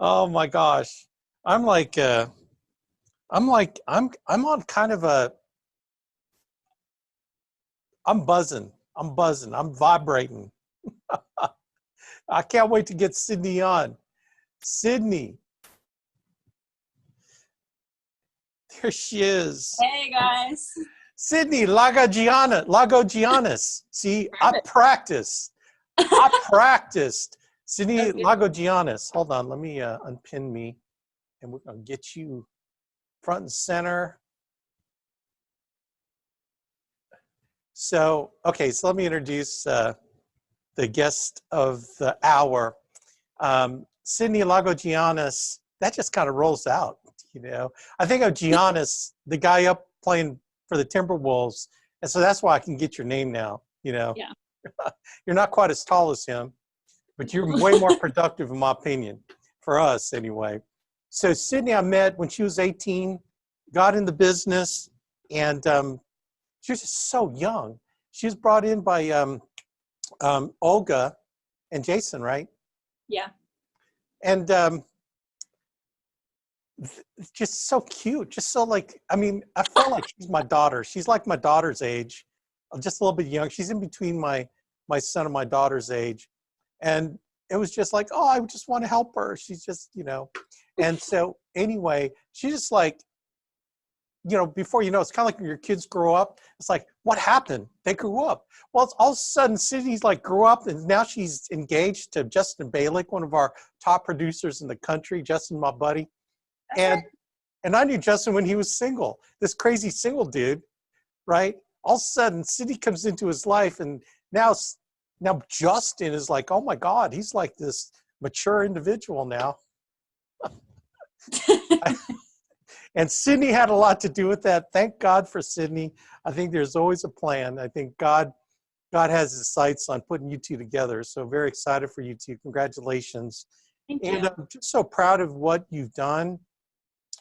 Oh my gosh. I'm like I'm on kind of a I'm buzzing. I'm buzzing. I'm vibrating. I can't wait to get Sydney on. Sydney, there she is. Hey guys. Sydney Lagogiannis. See, I Perfect. practiced. I practiced. Sydney That's good. Lagogiannis. Hold on, let me unpin me, and we're gonna get you front and center. So, okay, so let me introduce the guest of the hour. Sydney Lagogiannis, that just kind of rolls out, you know. I think of Giannis, the guy up playing for the Timberwolves, and so that's why I can get your name now, you know. Yeah. You're not quite as tall as him, but you're No. way more productive in my opinion, for us anyway. So Sydney I met when she was 18, got in the business, and she was just so young. She was brought in by Olga and Jason, right? Yeah. And just so cute, just so like, I mean, I felt like she's my daughter. She's like my daughter's age, just a little bit young. She's in between my son and my daughter's age. And it was just like, oh, I just want to help her. She's just, you know. And so anyway, she just like, you know, before you know, it's kind of like when your kids grow up. It's like, what happened? They grew up. Well, it's all of a sudden, Sydney's like grew up, and now she's engaged to Justin Balick, one of our top producers in the country. Justin, my buddy, That's and right. and I knew Justin when he was single. This crazy single dude, right? All of a sudden, Sydney comes into his life, and now Justin is like, oh my God, he's like this mature individual now. And Sydney had a lot to do with that. Thank God for Sydney. I think there's always a plan. I think God has his sights on putting you two together. So very excited for you two. Congratulations. Thank And you. I'm just so proud of what you've done.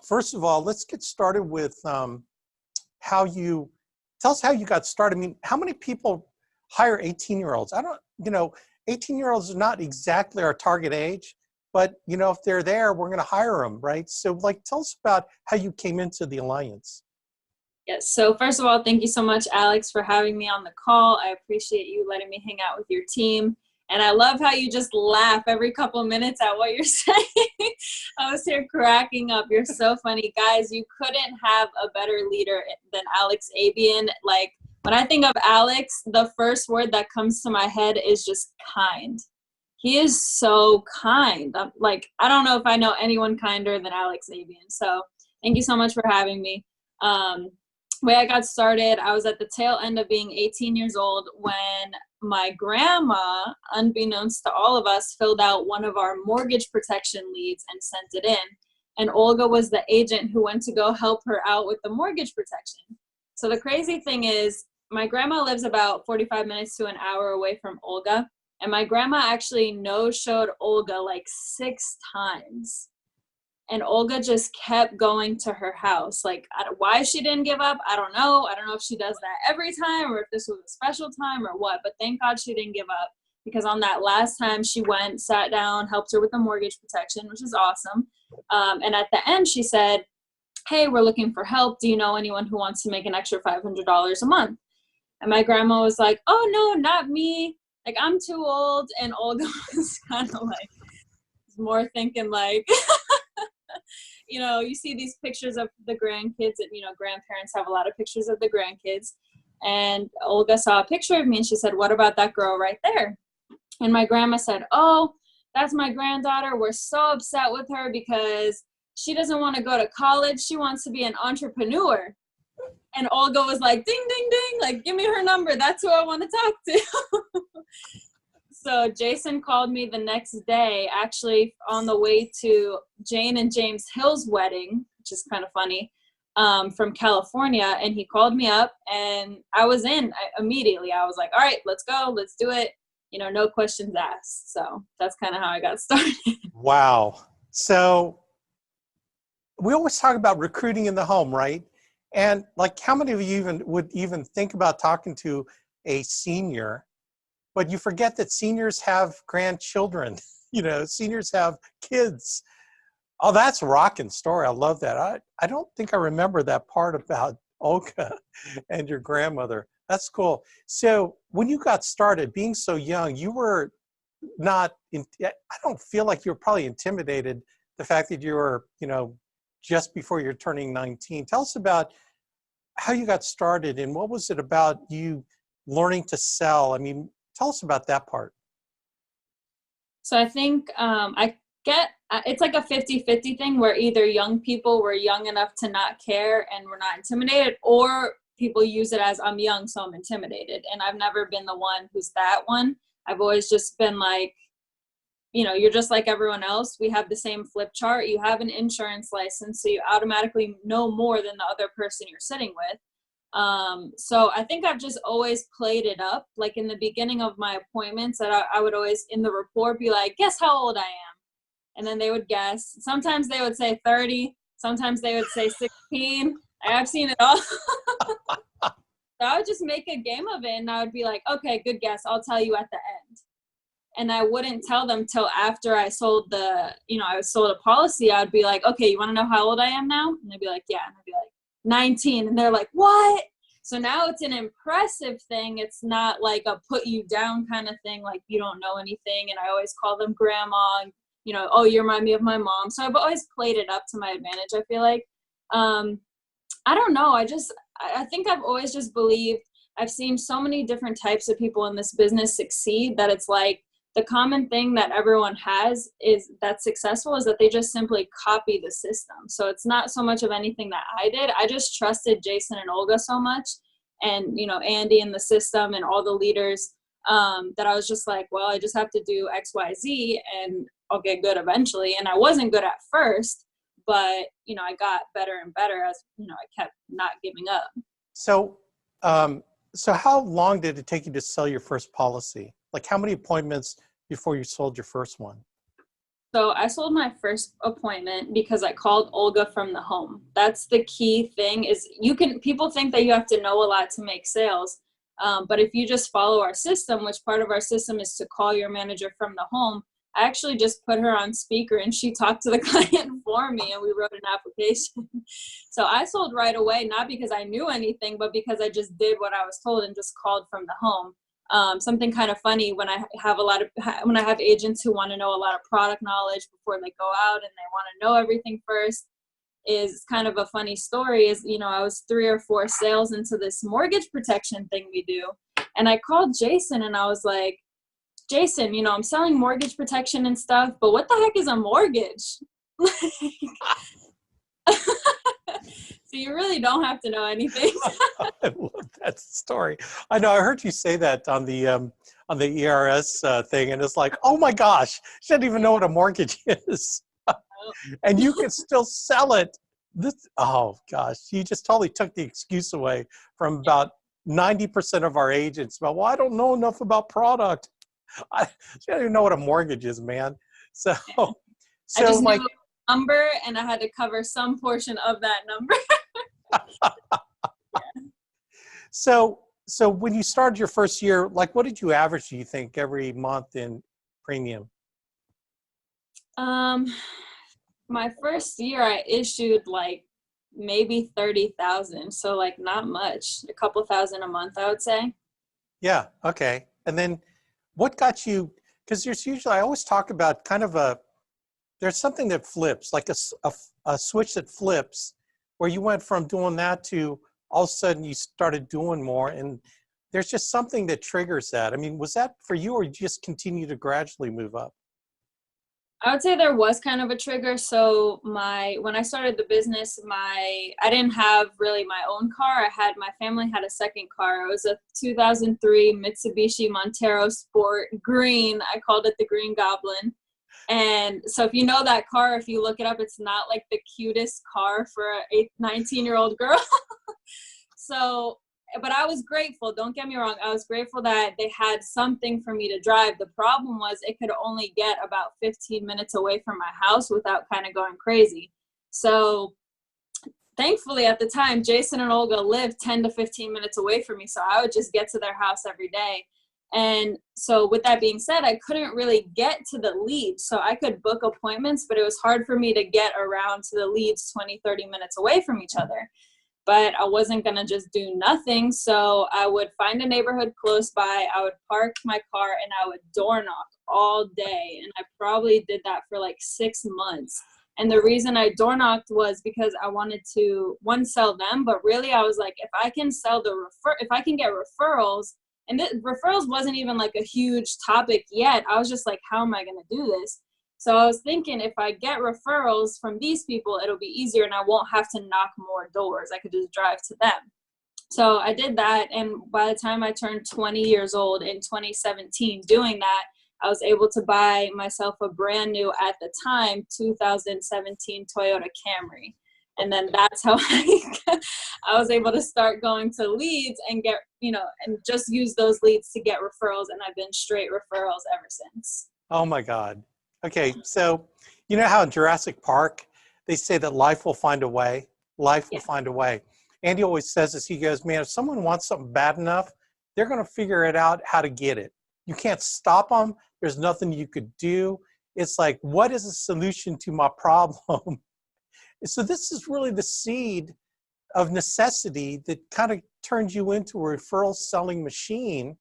First of all, let's get started with how you tell us how you got started. I mean, how many people hire 18-year-olds? I don't, you know, 18-year-olds are not exactly our target age, but you know, if they're there, we're going to hire them, right? So, like, tell us about how you came into the alliance. Yes. So first of all, thank you so much, Alex, for having me on the call. I appreciate you letting me hang out with your team. And I love how you just laugh every couple of minutes at what you're saying. I was here cracking up. You're so funny. Guys, you couldn't have a better leader than Alex Abian. Like, when I think of Alex, the first word that comes to my head is just kind. He is so kind. Like, I don't know if I know anyone kinder than Alex Abian. So thank you so much for having me. Um, way I got started, I was at the tail end of being 18 years old when my grandma, unbeknownst to all of us, filled out one of our mortgage protection leads and sent it in. And Olga was the agent who went to go help her out with the mortgage protection. So the crazy thing is, my grandma lives about 45 minutes to an hour away from Olga. And my grandma actually no-showed Olga like 6 times. And Olga just kept going to her house. Like, why she didn't give up, I don't know. I don't know if she does that every time or if this was a special time or what, but thank God she didn't give up, because on that last time she went, sat down, helped her with the mortgage protection, which is awesome. And at the end she said, hey, we're looking for help. Do you know anyone who wants to make an extra $500 a month? And my grandma was like, oh, no, not me. Like, I'm too old. And Olga was kind of like, more thinking like, you know, you see these pictures of the grandkids, and, you know, grandparents have a lot of pictures of the grandkids. And Olga saw a picture of me and she said, what about that girl right there? And my grandma said, oh, that's my granddaughter. We're so upset with her because she doesn't want to go to college. She wants to be an entrepreneur. And Olga was like, ding, ding, ding, like, give me her number. That's who I want to talk to. So Jason called me the next day, actually on the way to Jane and James Hill's wedding, which is kind of funny, from California. And he called me up and I was in immediately. I was like, all right, let's go. Let's do it. You know, no questions asked. So that's kind of how I got started. Wow. So we always talk about recruiting in the home, right? And like, how many of you would even think about talking to a senior? But you forget that seniors have grandchildren. You know, seniors have kids. Oh, that's a rocking story. I love that. I don't think I remember that part about Olga and your grandmother. That's cool. So when you got started, being so young, you were not, I don't feel like you were probably intimidated, the fact that you were, just before you're turning 19. Tell us about how you got started and what was it about you learning to sell? I mean, tell us about that part. So I think it's like a 50-50 thing where either young people were young enough to not care and were not intimidated, or people use it as I'm young, so I'm intimidated. And I've never been the one who's that one. I've always just been like, you're just like everyone else. We have the same flip chart. You have an insurance license, so you automatically know more than the other person you're sitting with. So I think I've just always played it up. Like in the beginning of my appointments, that I would always in the report be like, guess how old I am? And then they would guess. Sometimes they would say 30. Sometimes they would say 16. I've seen it all. So I would just make a game of it, and I would be like, okay, good guess. I'll tell you at the end. And I wouldn't tell them till after I sold I sold a policy. I'd be like, okay, you want to know how old I am now? And they'd be like, yeah. And I'd be like, 19. And they're like, what? So now it's an impressive thing. It's not like a put you down kind of thing, like you don't know anything. And I always call them grandma, and, oh, you remind me of my mom. So I've always played it up to my advantage, I feel like. I don't know. I think I've always just believed, I've seen so many different types of people in this business succeed, that it's like the common thing that everyone has is that's successful is that they just simply copy the system. So it's not so much of anything that I did. I just trusted Jason and Olga so much, and, Andy and the system and all the leaders, that I was just like, well, I just have to do X, Y, Z and I'll get good eventually. And I wasn't good at first, but, I got better and better as, I kept not giving up. So, so how long did it take you to sell your first policy? Like how many appointments before you sold your first one? So I sold my first appointment because I called Olga from the home. That's the key thing is people think that you have to know a lot to make sales. But if you just follow our system, which part of our system is to call your manager from the home, I actually just put her on speaker and she talked to the client for me and we wrote an application. So I sold right away, not because I knew anything, but because I just did what I was told and just called from the home. Something kind of funny when I have agents who want to know a lot of product knowledge before they go out and they want to know everything first, is kind of a funny story is, I was 3 or 4 sales into this mortgage protection thing we do. And I called Jason and I was like, Jason, I'm selling mortgage protection and stuff, but what the heck is a mortgage? So you really don't have to know anything. I love that story. I know I heard you say that on the ERS thing, and it's like, oh my gosh, she doesn't even know what a mortgage is, and you can still sell it. Oh gosh, you just totally took the excuse away from about 90% of our agents. About, well, I don't know enough about product. She doesn't even know what a mortgage is, man. So I just knew a number, and I had to cover some portion of that number. So when you started your first year, like what did you average, do you think, every month in premium? My first year I issued like maybe 30,000. So like not much, a couple thousand a month, I would say. Yeah. Okay. And then what got you, because there's usually, I always talk about kind of there's something that flips, like a switch that flips, where you went from doing that to all of a sudden you started doing more, and there's just something that triggers that. I mean, was that for you, or you just continue to gradually move up? I would say there was kind of a trigger. So when I started the business, I didn't have really my own car. My family had a second car. It was a 2003 Mitsubishi Montero Sport green. I called it the Green Goblin. And so if you know that car, if you look it up, it's not like the cutest car for a 19-year-old girl. So, but I was grateful. Don't get me wrong. I was grateful that they had something for me to drive. The problem was it could only get about 15 minutes away from my house without kind of going crazy. So thankfully at the time, Jason and Olga lived 10 to 15 minutes away from me. So I would just get to their house every day. And so with that being said, I couldn't really get to the leads. So I could book appointments, but it was hard for me to get around to the leads 20, 30 minutes away from each other. But I wasn't going to just do nothing. So I would find a neighborhood close by. I would park my car and I would door knock all day. And I probably did that for like 6 months. And the reason I door knocked was because I wanted to, one, sell them, but really I was like, if I can sell if I can get referrals, and referrals wasn't even like a huge topic yet. I was just like, how am I going to do this? So I was thinking, if I get referrals from these people, it'll be easier and I won't have to knock more doors. I could just drive to them. So I did that. And by the time I turned 20 years old in 2017, doing that, I was able to buy myself a brand new, at the time, 2017 Toyota Camry. And then that's how I was able to start going to leads and get, and just use those leads to get referrals. And I've been straight referrals ever since. Oh my God. Okay. So you know how in Jurassic Park, they say that life will find a way? Life will find a way. Andy always says this. He goes, man, if someone wants something bad enough, they're going to figure it out how to get it. You can't stop them. There's nothing you could do. It's like, what is the solution to my problem? So this is really the seed of necessity that kind of turns you into a referral selling machine.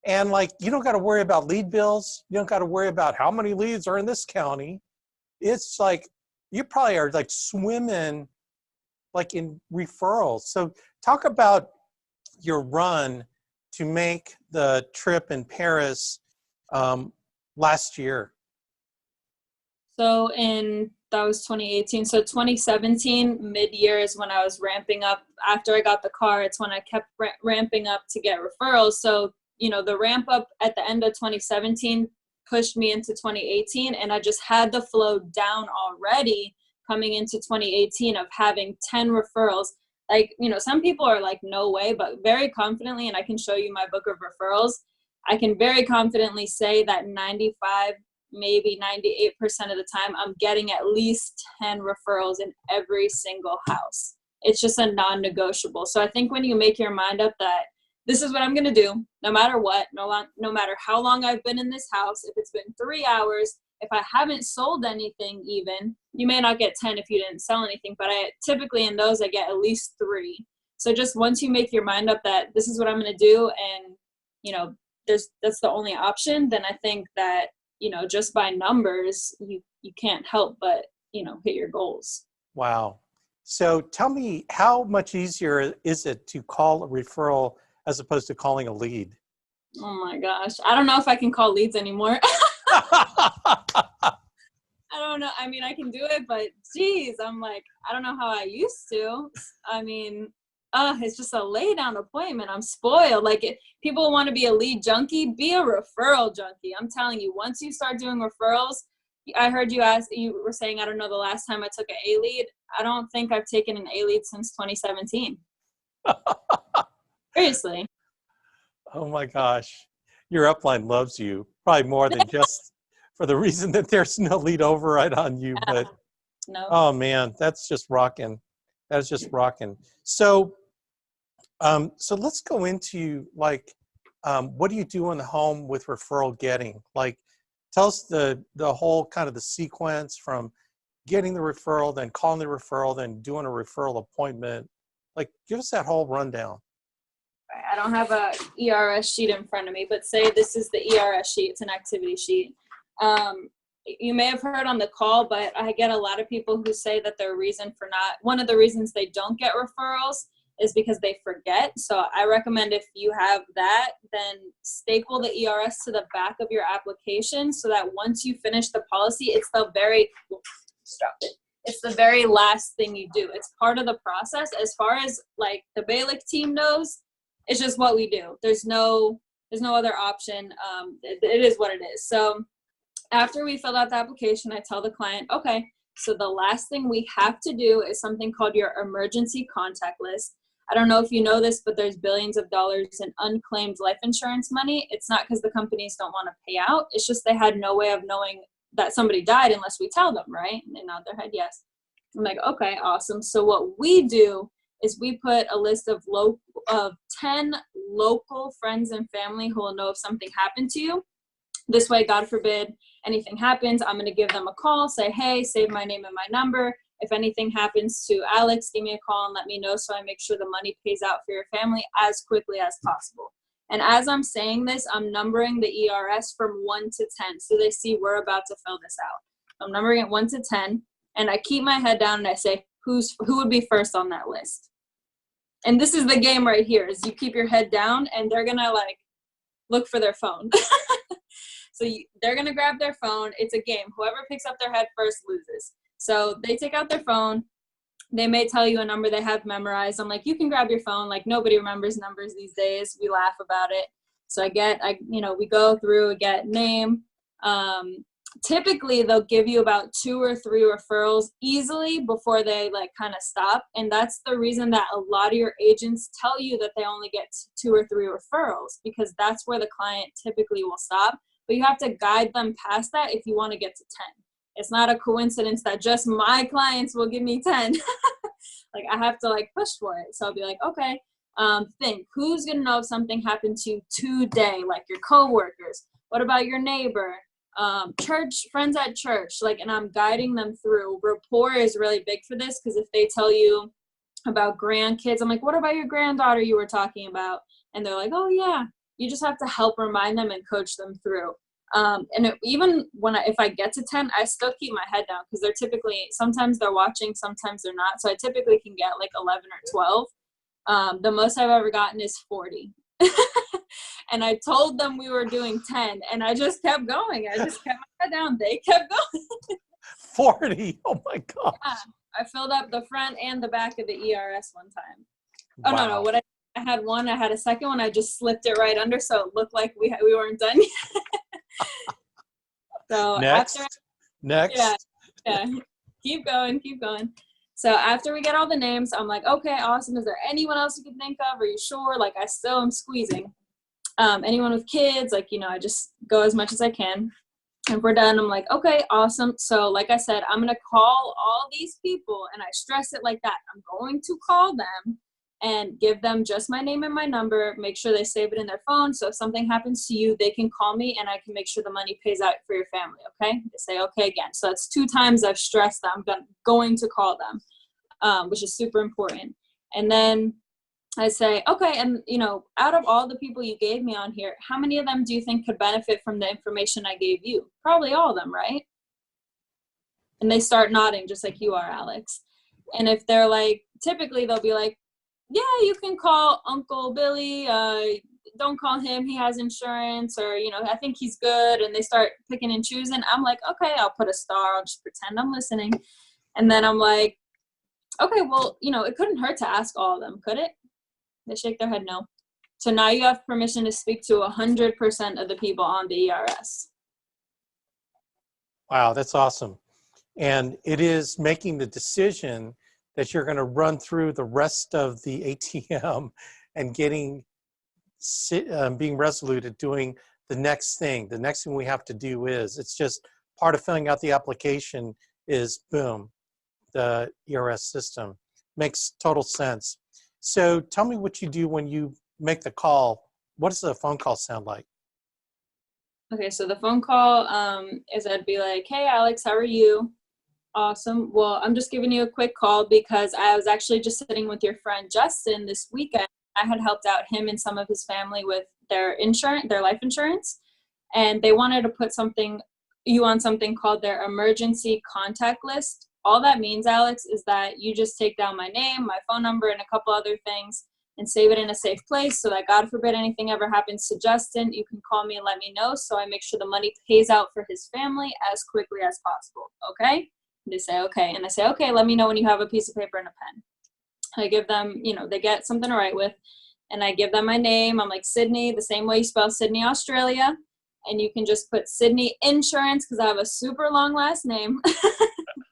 And like, you don't got to worry about lead bills. You don't got to worry about how many leads are in this county. It's like, you probably are like swimming like in referrals. So talk about your run to make the trip in Paris last year. So that was 2018. So 2017, mid-year is when I was ramping up. After I got the car, it's when I kept ramping up to get referrals. So, the ramp up at the end of 2017 pushed me into 2018, and I just had the flow down already coming into 2018 of having 10 referrals. Like, some people are like, no way, but very confidently, and I can show you my book of referrals, I can very confidently say that 95, maybe 98% of the time, I'm getting at least 10 referrals in every single house. It's just a non-negotiable. So I think when you make your mind up that this is what I'm going to do, no matter what, no matter how long I've been in this house, if it's been 3 hours, if I haven't sold anything even, you may not get 10 if you didn't sell anything, but typically in those, I get at least 3. So just once you make your mind up that this is what I'm going to do, and, that's the only option, then I think that, just by numbers, you can't help but, hit your goals. Wow. So tell me, how much easier is it to call a referral as opposed to calling a lead? Oh my gosh. I don't know if I can call leads anymore. I don't know. I mean, I can do it, but geez, I'm like, I don't know how I used to. I mean, it's just a lay down appointment. I'm spoiled. Like, people want to be a lead junkie, be a referral junkie. I'm telling you, once you start doing referrals, I heard you were saying, I don't know, the last time I took an A-lead. I don't think I've taken an A-lead since 2017. Seriously. Oh my gosh. Your upline loves you, probably more than just for the reason that there's no lead override on you. But No. oh man, that's just rocking. That is just rocking. So, so let's go into like, what do you do in the home with referral getting? Like, tell us the whole kind of the sequence from getting the referral, then calling the referral, then doing a referral appointment. Like, give us that whole rundown. I don't have a ERS sheet in front of me, but say this is the ERS sheet. It's an activity sheet. You may have heard on the call, but I get a lot of people who say that one of the reasons they don't get referrals is because they forget. So I recommend, if you have that, then staple the ERS to the back of your application so that once you finish the policy, it's the very last thing you do. It's part of the process. As far as like the Balic team knows, it's just what we do. There's no other option. It is what it is. So after we fill out the application, I tell the client, okay, so the last thing we have to do is something called your emergency contact list. I don't know if you know this, but there's billions of dollars in unclaimed life insurance money. It's not because the companies don't want to pay out. It's just they had no way of knowing that somebody died unless we tell them, right? And they nod their head yes. I'm like, okay, awesome. So what we do is we put a list of of 10 local friends and family who will know if something happened to you. This way, God forbid anything happens, I'm going to give them a call, say, hey, save my name and my number. If anything happens to Alex, give me a call and let me know so I make sure the money pays out for your family as quickly as possible. And as I'm saying this, I'm numbering the ERS from 1 to 10 so they see we're about to fill this out. I'm numbering it 1 to 10, and I keep my head down and I say, who would be first on that list? And this is the game right here, is you keep your head down and they're going to like look for their phone. So they're going to grab their phone. It's a game. Whoever picks up their head first loses. So they take out their phone. They may tell you a number they have memorized. I'm like, you can grab your phone. Like, nobody remembers numbers these days. We laugh about it. So we go through, get name. Typically, they'll give you about 2 or 3 referrals easily before they like kind of stop. And that's the reason that a lot of your agents tell you that they only get 2 or 3 referrals, because that's where the client typically will stop. But you have to guide them past that if you want to get to 10. It's not a coincidence that just my clients will give me 10. Like, I have to like push for it. So I'll be like, okay, think who's going to know if something happened to you today, like your coworkers. What about your neighbor? Church, friends at church, like, and I'm guiding them through. Rapport is really big for this, because if they tell you about grandkids, I'm like, what about your granddaughter you were talking about? And they're like, oh yeah. You just have to help remind them and coach them through. Even if I get to 10, I still keep my head down, because they're typically, sometimes they're watching, sometimes they're not. So I typically can get like 11 or 12. The most I've ever gotten is 40. And I told them we were doing 10, and I just kept going. I just kept my head down. They kept going. 40. Oh my gosh. Yeah, I filled up the front and the back of the ERS one time. Wow. Oh, no. I had one. I had a second one. I just slipped it right under, so it looked like we weren't done yet. So Next. Yeah, keep going. So after we get all the names, I'm like, okay, awesome. Is there anyone else you can think of? Are you sure? Like, I still am squeezing. Anyone with kids, like, I just go as much as I can. And we're done. I'm like, okay, awesome. So like I said, I'm going to call all these people, and I stress it like that. I'm going to call them and give them just my name and my number, make sure they save it in their phone. So if something happens to you, they can call me and I can make sure the money pays out for your family. Okay. They say, okay, again. So that's 2 times I've stressed that I'm going to call them, which is super important. And then I say, okay, and out of all the people you gave me on here, how many of them do you think could benefit from the information I gave you? Probably all of them, right? And they start nodding just like you are, Alex. And if they're like, typically they'll be like, yeah, you can call Uncle Billy. Don't call him. He has insurance, or, I think he's good. And they start picking and choosing. I'm like, okay, I'll put a star. I'll just pretend I'm listening. And then I'm like, okay, well, it couldn't hurt to ask all of them, could it? They shake their head no. So now you have permission to speak to 100% of the people on the ERS. Wow, that's awesome. And it is making the decision that you're going to run through the rest of the ATM and being resolute at doing the next thing. The next thing we have to do it's just part of filling out the application is boom, the ERS system. Makes total sense. So tell me what you do when you make the call. What does the phone call sound like? Okay, so the phone call is I'd be like, hey, Alex, how are you? Awesome. Well, I'm just giving you a quick call because I was actually just sitting with your friend Justin this weekend. I had helped out him and some of his family with their life insurance, and they wanted to put you on something called their emergency contact list. All that means, Alex, is that you just take down my name, my phone number, and a couple other things and save it in a safe place so that God forbid anything ever happens to Justin, you can call me and let me know so I make sure the money pays out for his family as quickly as possible. Okay? And they say, okay. And I say, okay, let me know when you have a piece of paper and a pen. I give them, they get something to write with, and I give them my name. I'm like, Sydney, the same way you spell Sydney, Australia. And you can just put Sydney Insurance because I have a super long last name.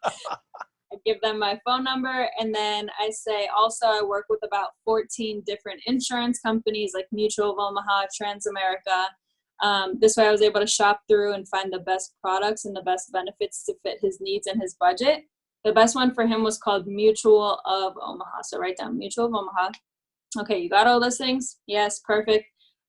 I give them my phone number, and then I say also I work with about 14 different insurance companies like Mutual of Omaha, Transamerica. This way I was able to shop through and find the best products and the best benefits to fit his needs and his budget. The best one for him was called Mutual of Omaha. So write down Mutual of Omaha. Okay, you got all those things? Yes, perfect.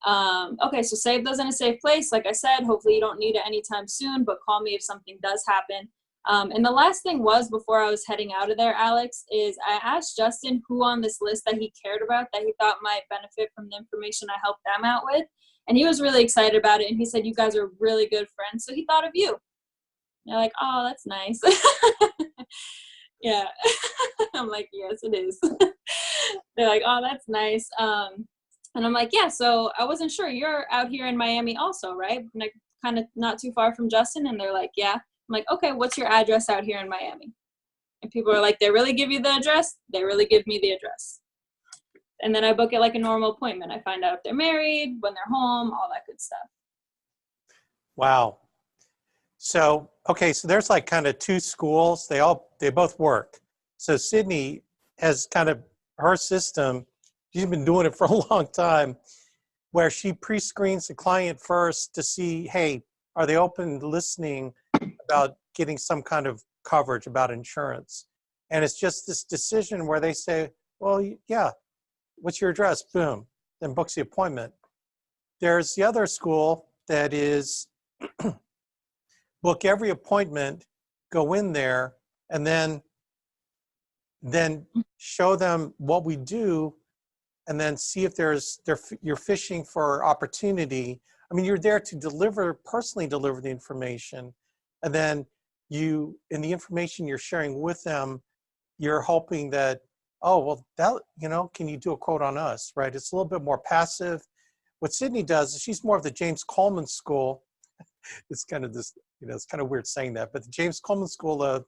Okay, so save those in a safe place. Like I said, hopefully you don't need it anytime soon, but call me if something does happen. And the last thing was, before I was heading out of there, Alex, is I asked Justin who on this list that he cared about that he thought might benefit from the information I helped them out with. And he was really excited about it. And he said, you guys are really good friends. So he thought of you. They're like, oh, that's nice. Yeah. I'm like, yes, it is. They're like, oh, that's nice. And I'm like, yeah, so I wasn't sure. You're out here in Miami also, right? Like, kind of not too far from Justin. And they're like, yeah. I'm like, okay, what's your address out here in Miami? And people are like, they really give you the address? They really give me the address. And then I book it like a normal appointment. I find out if they're married, when they're home, all that good stuff. Wow. So, okay, so there's like kind of two schools. They both work. So Sydney has kind of her system. She's been doing it for a long time, where she pre-screens the client first to see, hey, are they open to listening about getting some kind of coverage about insurance? And it's just this decision where they say, well, yeah, what's your address? Boom, then books the appointment. There's the other school that is book every appointment, go in there, and then show them what we do, and then see if you're fishing for opportunity. I mean, you're there to personally deliver the information, and then in the information you're sharing with them, you're hoping that, oh, well, can you do a quote on us, right? It's a little bit more passive. What Sydney does is she's more of the James Coleman school. It's kind of this, it's kind of weird saying that, but the James Coleman school of,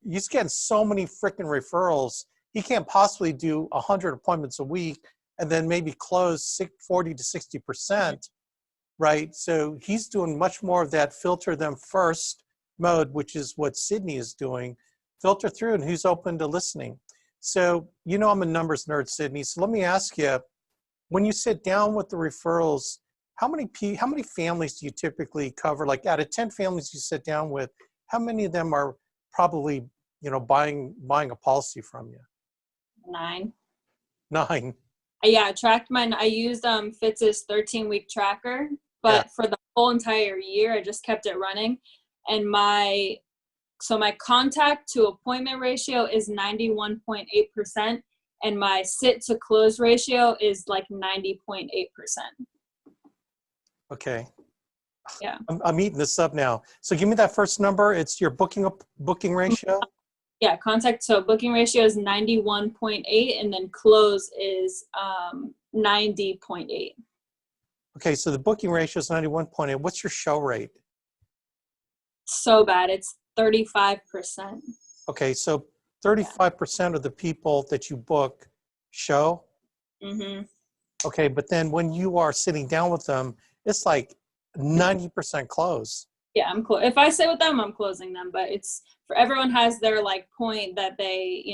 he's getting so many freaking referrals. He can't possibly do 100 appointments a week and then maybe close 40 to 60%, right? So he's doing much more of that filter them first mode, which is what Sydney is doing. Filter through and who's open to listening. So, I'm a numbers nerd, Sydney. So let me ask you, when you sit down with the referrals, how many families do you typically cover? Like out of 10 families you sit down with, how many of them are probably, buying a policy from you? 9. 9. Yeah, I used Fitz's 13-week tracker, but for the whole entire year, I just kept it running. And my contact to appointment ratio is 91.8%, and my sit to close ratio is like 90.8%. Okay. Yeah. I'm eating this up now. So give me that first number. It's your booking ratio? Yeah, booking ratio is 91.8, and then close is 90.8. Okay, so the booking ratio is 91.8. What's your show rate? So bad. It's 35%. Okay, so 35% of the people that you book show? Mm-hmm. Okay, but then when you are sitting down with them, it's like 90% close. Yeah, if I sit with them, I'm closing them, but everyone has their like point that they,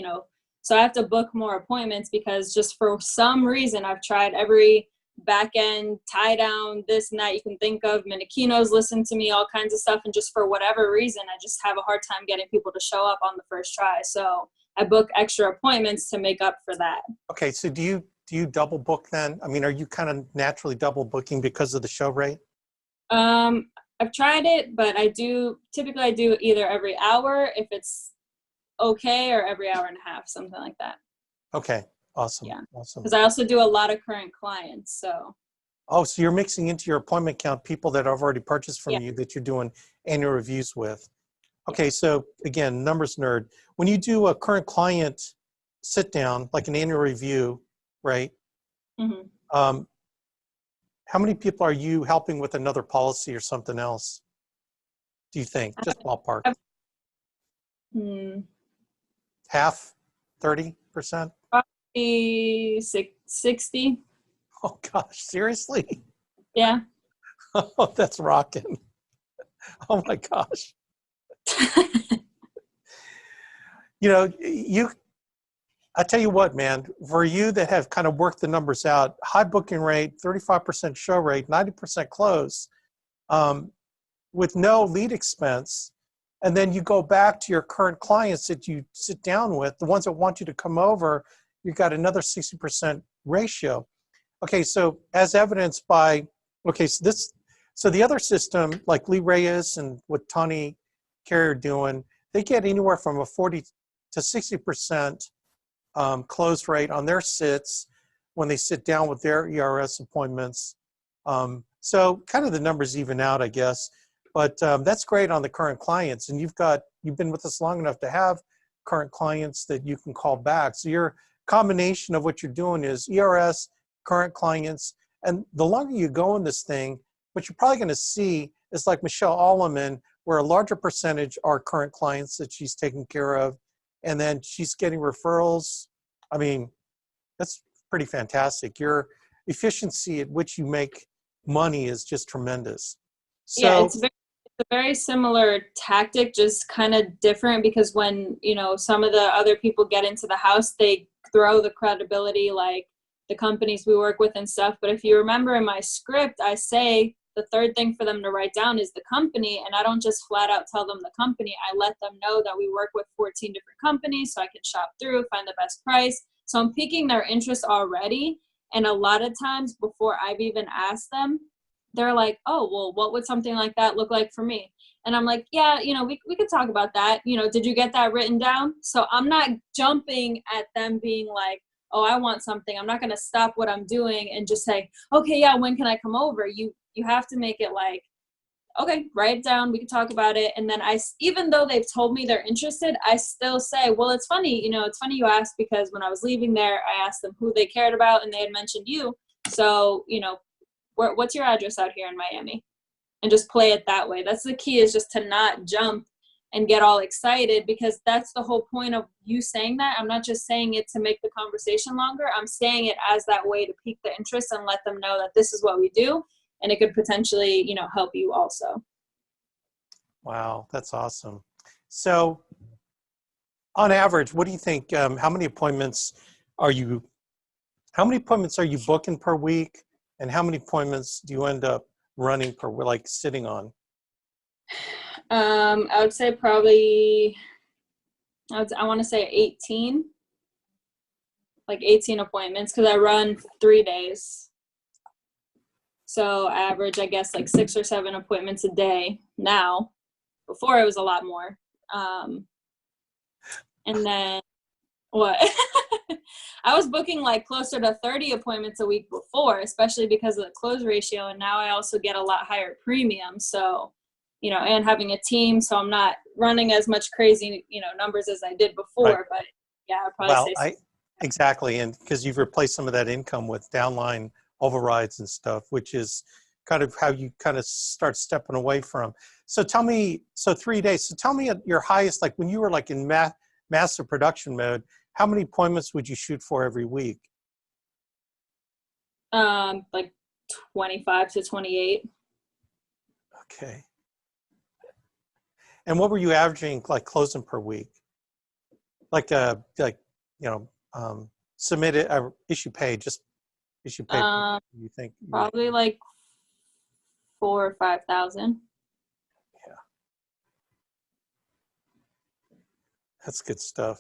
so I have to book more appointments because just for some reason I've tried every back end tie down, this and that you can think of. Minikinos listen to me, all kinds of stuff, and just for whatever reason I just have a hard time getting people to show up on the first try. So I book extra appointments to make up for that. Okay, so do you double book then? I mean, are you kind of naturally double booking because of the show rate? I've tried it, but typically I do either every hour if it's okay, or every hour and a half, something like that. Okay, awesome. Yeah. Awesome. Because I also do a lot of current clients, so. Oh, so you're mixing into your appointment count people that have already purchased from you that you're doing annual reviews with. Okay, so again, numbers nerd. When you do a current client sit down, like an annual review, right? Mm-hmm. How many people are you helping with another policy or something else? Do you think? Just ballpark. Half? 30%? Probably 60. Oh gosh, seriously? Yeah. Oh, that's rocking. Oh my gosh. I tell you what, man, for you that have kind of worked the numbers out, high booking rate, 35% show rate, 90% close, with no lead expense, and then you go back to your current clients that you sit down with, the ones that want you to come over, you've got another 60% ratio. Okay, so as evidenced by, okay, so the other system, like Lee Reyes and what Tawny Carey are doing, they get anywhere from a 40 to 60% close rate on their sits when they sit down with their ERS appointments. So kind of the numbers even out, I guess. But that's great on the current clients. And you've been with us long enough to have current clients that you can call back. So your combination of what you're doing is ERS, current clients, and the longer you go in this thing, what you're probably going to see is like Michelle Alleman, where a larger percentage are current clients that she's taking care of, and then she's getting referrals. I mean, that's pretty fantastic. Your efficiency at which you make money is just tremendous. Yeah, So, it's a very similar tactic, just kind of different because when, some of the other people get into the house, they throw the credibility, like the companies we work with and stuff. But if you remember in my script, I say the third thing for them to write down is the company. And I don't just flat out tell them the company. I let them know that we work with 14 different companies so I can shop through, find the best price. So I'm piquing their interest already. And a lot of times before I've even asked them, they're like, oh, well, what would something like that look like for me? And I'm like, yeah, we could talk about that. Did you get that written down? So I'm not jumping at them being like, oh, I want something. I'm not going to stop what I'm doing and just say, okay, yeah, when can I come over? You have to make it like, okay, write it down. We can talk about it. And then even though they've told me they're interested, I still say, well, it's funny. It's funny you asked because when I was leaving there, I asked them who they cared about and they had mentioned you. So, what's your address out here in Miami? And just play it that way. That's the key, is just to not jump and get all excited, because that's the whole point of you saying that. I'm not just saying it to make the conversation longer. I'm saying it as that way to pique the interest and let them know that this is what we do. And it could potentially, help you also. wow, that's awesome. So on average, what do you think, how many appointments are you booking per week? And how many appointments do you end up running per, like sitting on? I would say probably, I want to say 18, like 18 appointments, because I run 3 days. So average, I guess, like 6 or 7 appointments a day now. Before it was a lot more. And then what? I was booking like closer to 30 appointments a week before, especially because of the close ratio. And now I also get a lot higher premium. So, and having a team. So I'm not running as much crazy, numbers as I did before. Right. But yeah, I'd probably say exactly. And because you've replaced some of that income with downline overrides and stuff, which is kind of how you kind of start stepping away from. So tell me, so 3 days. So tell me at your highest, like when you were like in massive production mode, how many appointments would you shoot for every week? like 25 to 28. Okay. And what were you averaging like closing per week? Like submitted issue paid, just issue paid. You think? Probably like 4,000 or 5,000. Yeah. That's good stuff.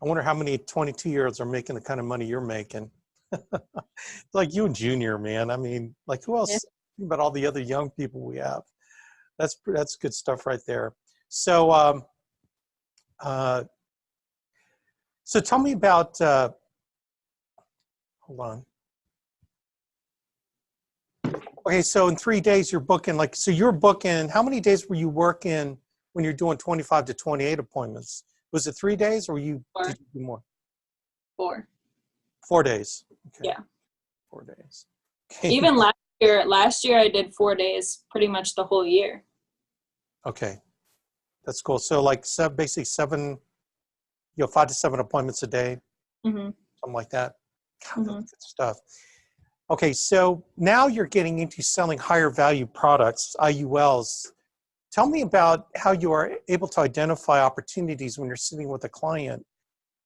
I wonder how many 22-year-olds are making the kind of money you're making. Like you and Junior, man. I mean, like who else? Yeah. Think about all the other young people we have. That's good stuff right there. So, so tell me about. Hold on. Okay, so in 3 days you're booking like, so you're booking. How many days were you working when you're doing 25 to 28 appointments? Was it 3 days, or did you do more? 4. 4 days. Okay. Yeah. 4 days. Okay. Even last year I did 4 days pretty much the whole year. Okay, that's cool. So like basically 5 to 7 appointments a day, something like that. God, that's good stuff. Okay, so now you're getting into selling higher value products, IULs. Tell me about how you are able to identify opportunities when you're sitting with a client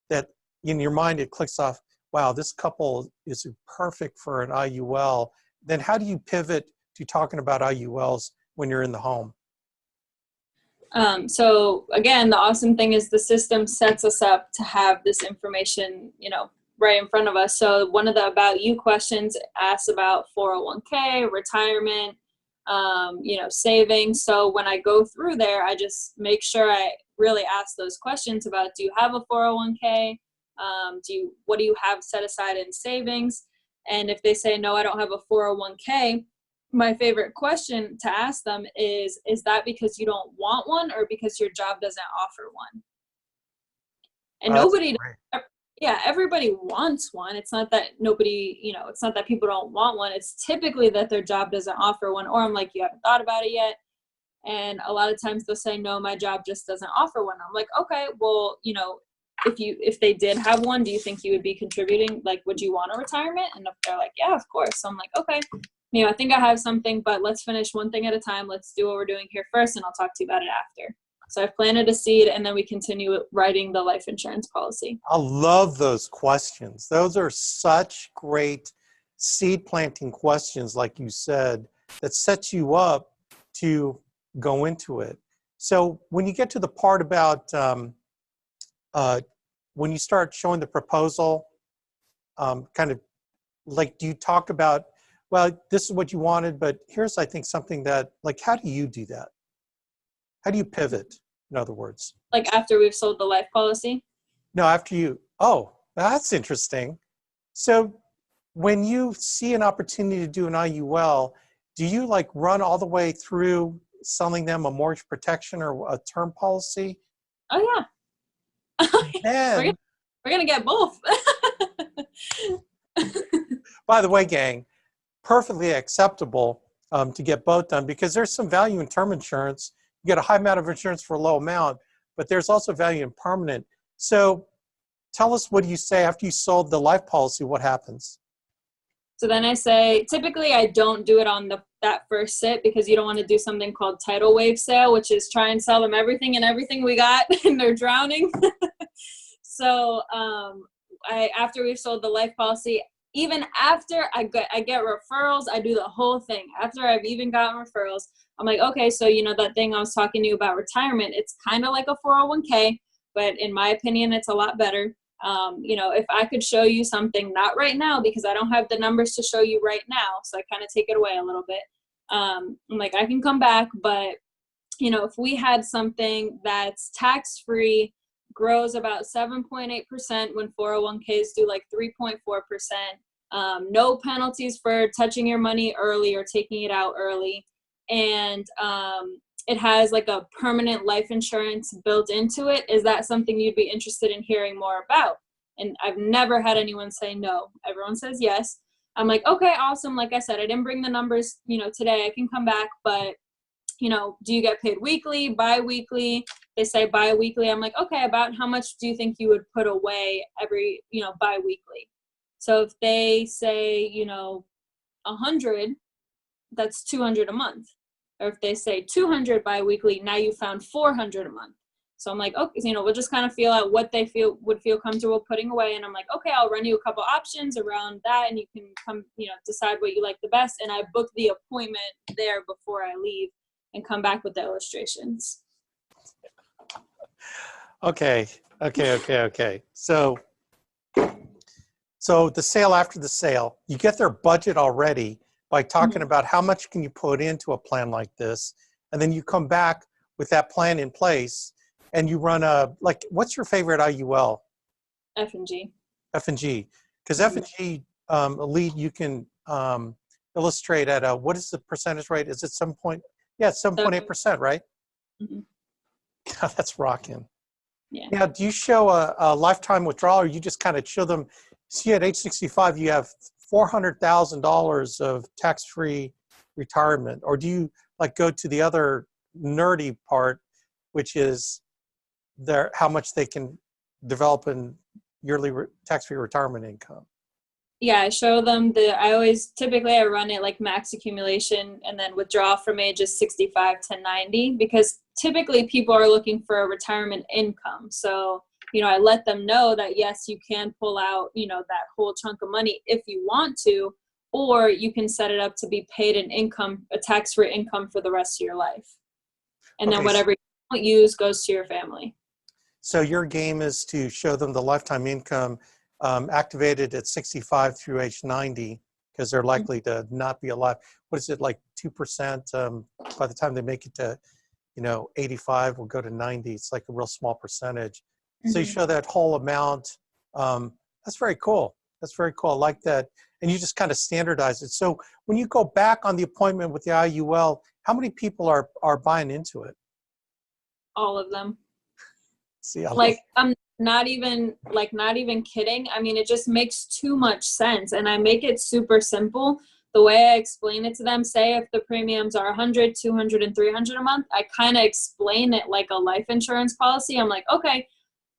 that in your mind it clicks off, wow, this couple is perfect for an IUL. Then how do you pivot to talking about IULs when you're in the home? So again, the awesome thing is the system sets us up to have this information, right in front of us. So one of the About You questions asks about 401k, retirement, savings. So when I go through there, I just make sure I really ask those questions about, do you have a 401k? What do you have set aside in savings? And if they say, no, I don't have a 401k, my favorite question to ask them is that because you don't want one or because your job doesn't offer one? And everybody wants one. It's not that it's not that people don't want one. It's typically that their job doesn't offer one, or I'm like, you haven't thought about it yet. And a lot of times they'll say, no, my job just doesn't offer one. I'm like, okay, well, if they did have one, do you think you would be contributing? Like, would you want a retirement? And if they're like, yeah, of course. So I'm like, okay, I think I have something, but let's finish one thing at a time. Let's do what we're doing here first, and I'll talk to you about it after. So I've planted a seed, and then we continue writing the life insurance policy. I love those questions. Those are such great seed planting questions, like you said, that sets you up to go into it. So when you get to the part about when you start showing the proposal, kind of like, do you talk about, well, this is what you wanted, but here's, I think, something that, like, how do you do that? How do you pivot, in other words? Like after we've sold the life policy? No, after you, oh, that's interesting. So when you see an opportunity to do an IUL, do you like run all the way through selling them a mortgage protection or a term policy? Oh, yeah. Then, we're gonna get both. by the way, gang, perfectly acceptable to get both done, because there's some value in term insurance. You get a high amount of insurance for a low amount, but there's also value in permanent. So tell us, what do you say after you sold the life policy? What happens? So then I say, typically I don't do it on that first sit, because you don't want to do something called tidal wave sale, which is try and sell them everything and everything we got and they're drowning. So after we've sold the life policy, even after I get referrals, I do the whole thing. After I've even gotten referrals, I'm like, okay, so that thing I was talking to you about retirement, it's kind of like a 401k, but in my opinion, it's a lot better. If I could show you something, not right now, because I don't have the numbers to show you right now, so I kind of take it away a little bit. I'm like, I can come back, but if we had something that's tax-free, grows about 7.8% when 401ks do like 3.4%, no penalties for touching your money early or taking it out early, and it has like a permanent life insurance built into it. Is that something you'd be interested in hearing more about? And I've never had anyone say no. Everyone says yes. I'm like, okay, awesome. Like I said, I didn't bring the numbers, today. I can come back, but, do you get paid weekly, bi-weekly? They say bi-weekly. I'm like, okay, about how much do you think you would put away every, bi-weekly? So if they say, 100, that's 200 a month. Or if they say 200 bi-weekly, now you found 400 a month. So I'm like, okay, we'll just kind of feel out what they would feel comfortable putting away. And I'm like, okay, I'll run you a couple options around that, and you can come, decide what you like the best. And I book the appointment there before I leave and come back with the illustrations. Okay. So the sale after the sale, you get their budget already by talking about how much can you put into a plan like this, and then you come back with that plan in place, and you run what's your favorite IUL? F&G. F&G, because F&G Elite, you can illustrate at what is the percentage rate? Is it 7.8%, right? Mm-hmm. God, that's rocking. Yeah. Now, do you show a lifetime withdrawal, or you just kind of show them, see, at age 65, you have $400,000 of tax-free retirement? Or do you go to the other nerdy part, which is how much they can develop in yearly tax-free retirement income? Yeah, I show them typically I run it like max accumulation and then withdraw from ages 65 to 90, because typically people are looking for a retirement income. So, I let them know that yes, you can pull out, that whole chunk of money if you want to, or you can set it up to be paid an income, a tax-free income for the rest of your life. And then whatever you don't use goes to your family. So your game is to show them the lifetime income activated at 65 through age 90 because they're likely to not be alive. What is it, like 2% by the time they make it to, 85 will go to 90. It's like a real small percentage. So you show that whole amount. That's very cool. That's very cool. I like that. And you just kind of standardize it. So when you go back on the appointment with the IUL, how many people are buying into it? All of them. See, I'm not even kidding. I mean, it just makes too much sense. And I make it super simple. The way I explain it to them, say if the premiums are 100, 200, and 300 a month, I kind of explain it like a life insurance policy. I'm like, okay,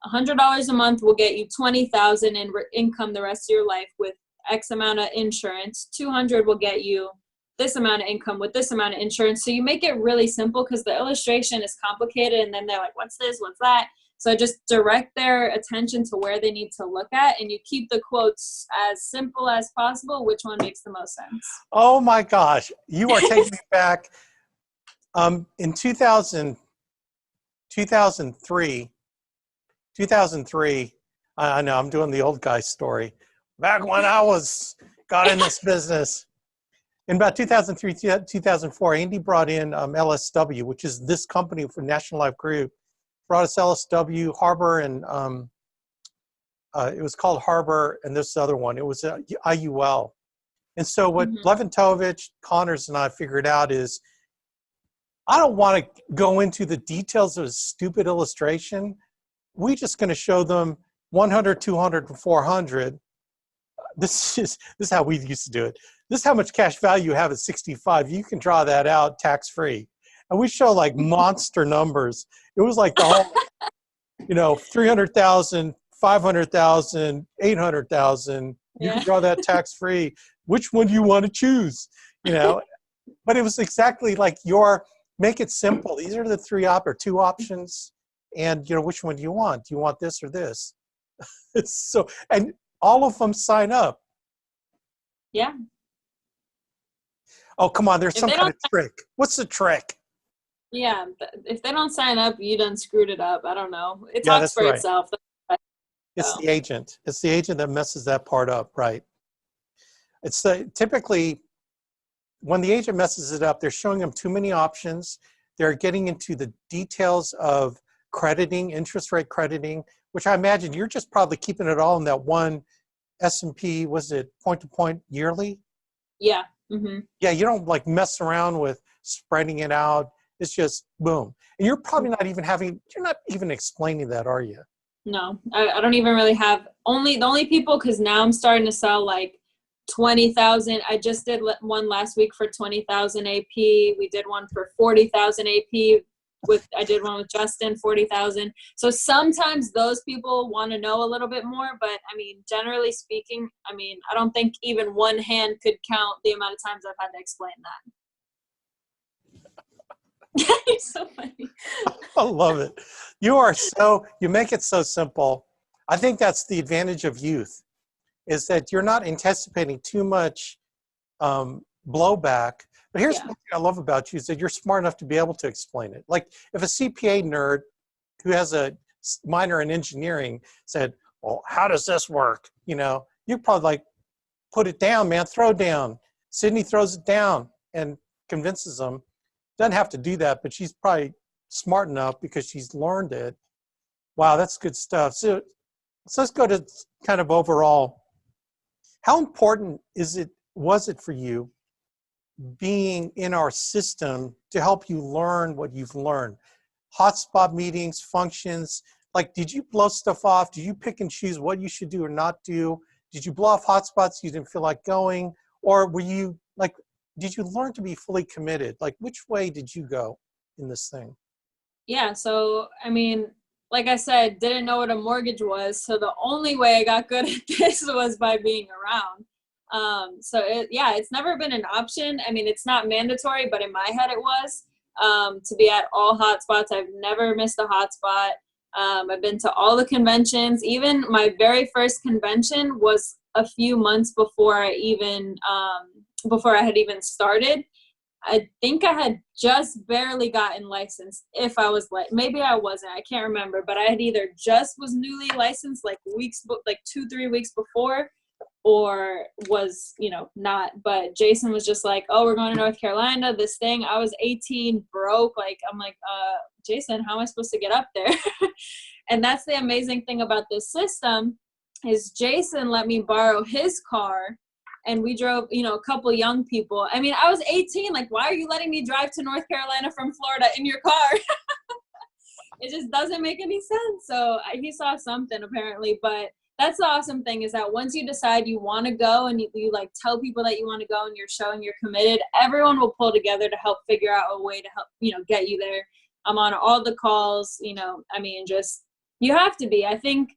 $100 a month will get you $20,000 in income the rest of your life with X amount of insurance. 200 will get you this amount of income with this amount of insurance. So you make it really simple because the illustration is complicated and then they're like, what's this, what's that? So just direct their attention to where they need to look at, and you keep the quotes as simple as possible. Which one makes the most sense? Oh my gosh, you are taking me back. In 2003, I know I'm doing the old guy story. Back when I got in this business. In about 2003, 2004, Andy brought in LSW, which is this company for National Life Group. Brought us LSW, Harbor, and it was called Harbor, and this other one, it was IUL. And so what Leventovich, Connors, and I figured out is, I don't want to go into the details of a stupid illustration. We're just going to show them 100, 200, and 400. This is how we used to do it. This is how much cash value you have at 65. You can draw that out tax-free. And we show like monster numbers. It was like the whole, 300,000, 500,000, 800,000. You can draw that tax-free. Which one do you want to choose? But it was exactly like make it simple. These are the two options. And, which one do you want? Do you want this or this? And all of them sign up. Yeah. Oh, come on. There's some kind of trick. What's the trick? Yeah. If they don't sign up, you done screwed it up. I don't know. It talks for itself. It's the agent. It's the agent that messes that part up, right? It's typically when the agent messes it up, they're showing them too many options. They're getting into the details of crediting, interest rate crediting, which I imagine you're just probably keeping it all in that one S&P, was it point-to-point yearly? Yeah. Mm-hmm. Yeah, you don't like mess around with spreading it out. It's just boom. And you're probably you're not even explaining that, are you? No, I don't even really have the only people, because now I'm starting to sell like 20,000. I just did one last week for 20,000 AP. We did one for 40,000 AP. I did one with Justin, 40,000. So sometimes those people want to know a little bit more, but I mean, generally speaking, I don't think even one hand could count the amount of times I've had to explain that. You're so funny. I love it. You make it so simple. I think that's the advantage of youth, is that you're not anticipating too much blowback. But here's one thing I love about you is that you're smart enough to be able to explain it. Like if a CPA nerd who has a minor in engineering said, well, how does this work? You'd probably like, put it down, man, throw down. Sydney throws it down and convinces them. Doesn't have to do that, but she's probably smart enough because she's learned it. Wow, that's good stuff. So let's go to kind of overall. How important was it for you being in our system to help you learn what you've learned? Hotspot meetings, functions, like did you blow stuff off? Did you pick and choose what you should do or not do? Did you blow off hotspots you didn't feel like going? Or were you like, did you learn to be fully committed? Like which way did you go in this thing? Yeah, so like I said, didn't know what a mortgage was. So the only way I got good at this was by being around. It's never been an option. It's not mandatory, but in my head it was, to be at all hotspots. I've never missed a hotspot. I've been to all the conventions. Even my very first convention was a few months before I had even started. I think I had just barely gotten licensed. If I was maybe I wasn't, I can't remember, but I had either just was newly licensed like 2-3 weeks before, or was, not. But Jason was just like, oh, we're going to North Carolina, this thing. I was 18, broke. Like, I'm like, Jason, how am I supposed to get up there? And that's the amazing thing about this system is Jason let me borrow his car, and we drove, a couple young people. I mean, I was 18. Like, why are you letting me drive to North Carolina from Florida in your car? It just doesn't make any sense. So he saw something apparently, but that's the awesome thing is that once you decide you want to go and you like tell people that you want to go and you're showing you're committed, everyone will pull together to help figure out a way to help, get you there. I'm on all the calls, just, you have to be. I think,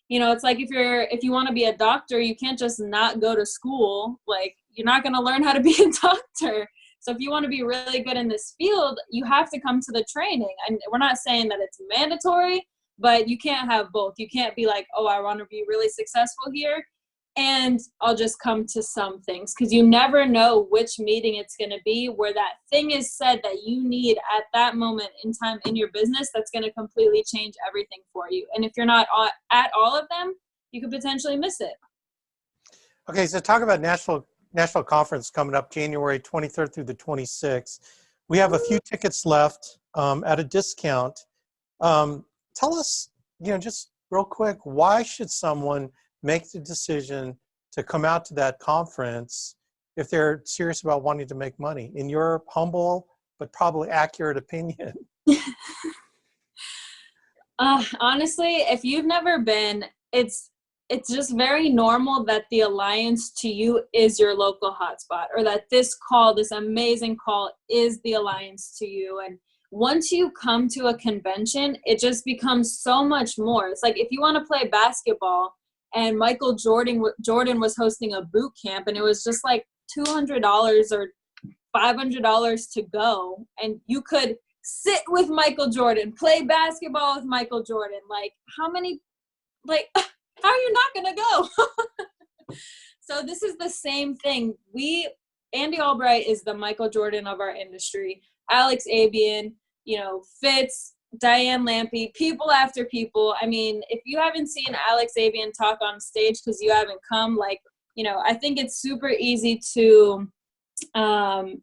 it's like if you want to be a doctor, you can't just not go to school. Like, you're not going to learn how to be a doctor. So if you want to be really good in this field, you have to come to the training. And we're not saying that it's mandatory, but you can't have both. You can't be like, oh, I want to be really successful here, and I'll just come to some things, because you never know which meeting it's going to be where that thing is said that you need at that moment in time in your business that's going to completely change everything for you. And if you're not at all of them, you could potentially miss it. Okay, so talk about national conference coming up January 23rd through the 26th. We have a few tickets left at a discount. Tell us, just real quick, why should someone make the decision to come out to that conference if they're serious about wanting to make money, in your humble but probably accurate opinion? Honestly, if you've never been, it's just very normal that the alliance to you is your local hotspot, or that this amazing call is the alliance to you. And once you come to a convention, it just becomes so much more. It's like if you want to play basketball and Michael Jordan was hosting a boot camp, and it was just like $200 or $500 to go, and you could sit with Michael Jordan, play basketball with Michael Jordan. Like, how are you not going to go? So this is the same thing. Andy Albright is the Michael Jordan of our industry. Alex Abian, Fitz, Diane Lampy, people after people. I mean, if you haven't seen Alex Abian talk on stage because you haven't come, I think it's super easy to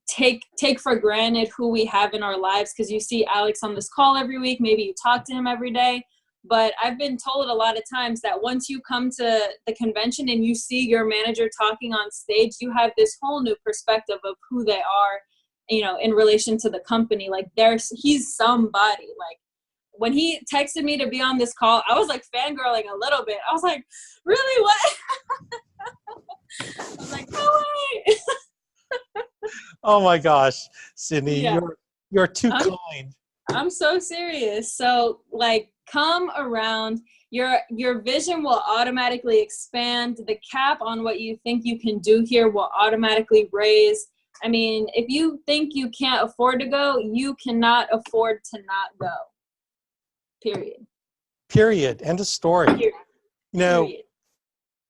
take for granted who we have in our lives, because you see Alex on this call every week, maybe you talk to him every day. But I've been told a lot of times that once you come to the convention and you see your manager talking on stage, you have this whole new perspective of who they are, in relation to the company. Like, he's somebody. Like, when he texted me to be on this call, I was like fangirling a little bit. I was like, really? What? I was like, no way. Oh my gosh, Sydney, Yeah. you're too kind. I'm so serious. So, come around. Your vision will automatically expand. The cap on what you think you can do here will automatically raise. I mean, if you think you can't afford to go, you cannot afford to not go. Period. End of story. Period.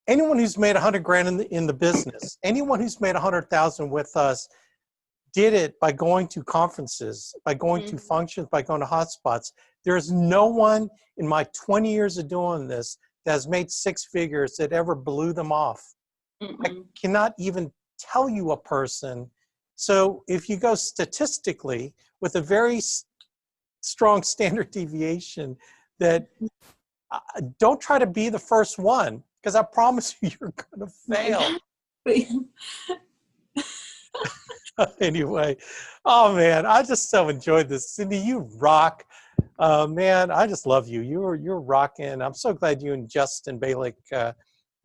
Anyone who's made 100 grand in the business, anyone who's made 100,000 with us, did it by going to conferences, by going to functions, by going to hotspots. There's no one in my 20 years of doing this that has made six figures that ever blew them off. I cannot even tell you a person. So if you go statistically with a very strong standard deviation, that don't try to be the first one, because I promise you, you're going to fail. Anyway, oh man, I just so enjoyed this. Cindy, you rock. Man, I just love you. You're rocking. I'm so glad you and Justin Balick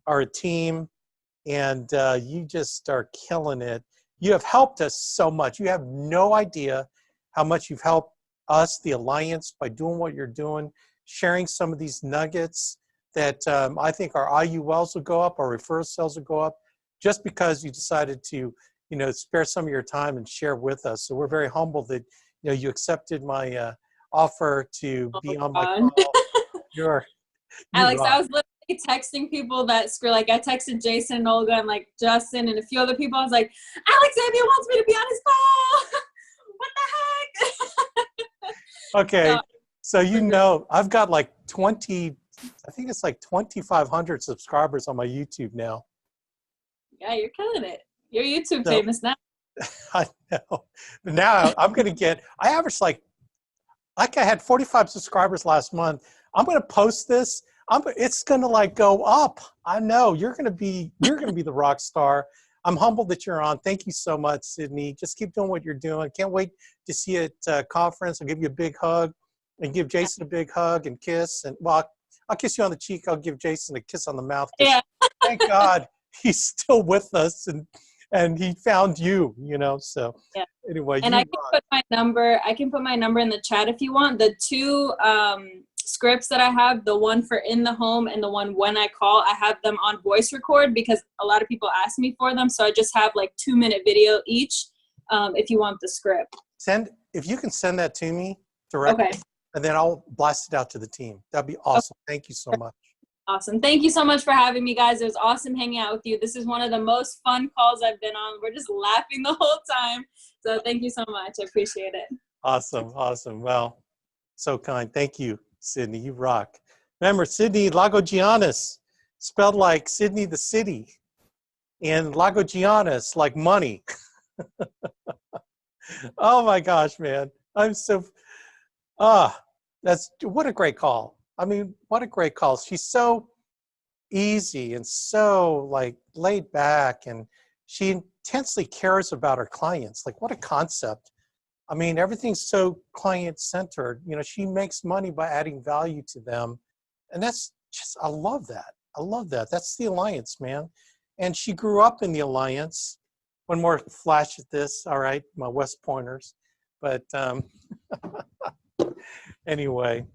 are a team, and you just are killing it. You have helped us so much. You have no idea how much you've helped us, the Alliance, by doing what you're doing, sharing some of these nuggets that I think our IULs will go up, our referral sales will go up, just because you decided to spare some of your time and share with us. So we're very humbled that you accepted my offer to be on my call. Alex, I was literally texting people that I texted Jason and Olga and Justin and a few other people. I was like, Alex Abian wants me to be on his call. what the heck? Okay. So, you So, know, I've got like 20, I think it's like 2,500 subscribers on my YouTube now. yeah, you're killing it. You're YouTube So famous now. I know. Now I'm going to get, I average like I had 45 subscribers last month. I'm going to post this. It's going to like go up. I know you're going to be the rock star. I'm humbled that you're on. Thank you so much, Sydney. Just keep doing what you're doing. Can't wait to see you at conference. I'll give you a big hug and give Jason a big hug and kiss. And well, I'll kiss you on the cheek. I'll give Jason a kiss on the mouth. Yeah. Thank God he's still with us and he found you, you know, so Yeah. anyway, And you I can put my number. I can put my number in the chat if you want. The two scripts that I have, the one for in the home and the one when I call, I have them on voice record because a lot of people ask me for them. So I just have like 2-minute video each. If you want the script. if you can send that to me directly, Okay. and then I'll blast it out to the team. That'd be awesome. Thank you so much. Awesome. Thank you so much for having me, guys. It was awesome hanging out with you. This is one of the most fun calls I've been on. We're just laughing the whole time. So thank you so much. I appreciate it. Awesome. Awesome. Well, so kind. Thank you, Sydney. You rock. Remember, Sydney Lagogiannis, spelled like Sydney the city, and Lagogiannis like money. Oh my gosh, man. I'm so, what a great call. I mean, what a great call. She's so easy and so like laid back, and she intensely cares about her clients. Like, what a concept. I mean, everything's so client centered. You know, she makes money by adding value to them. And that's just, I love that. I love that. That's the Alliance, man. And she grew up in the Alliance. One more flash at this. All right, my West Pointers. But anyway,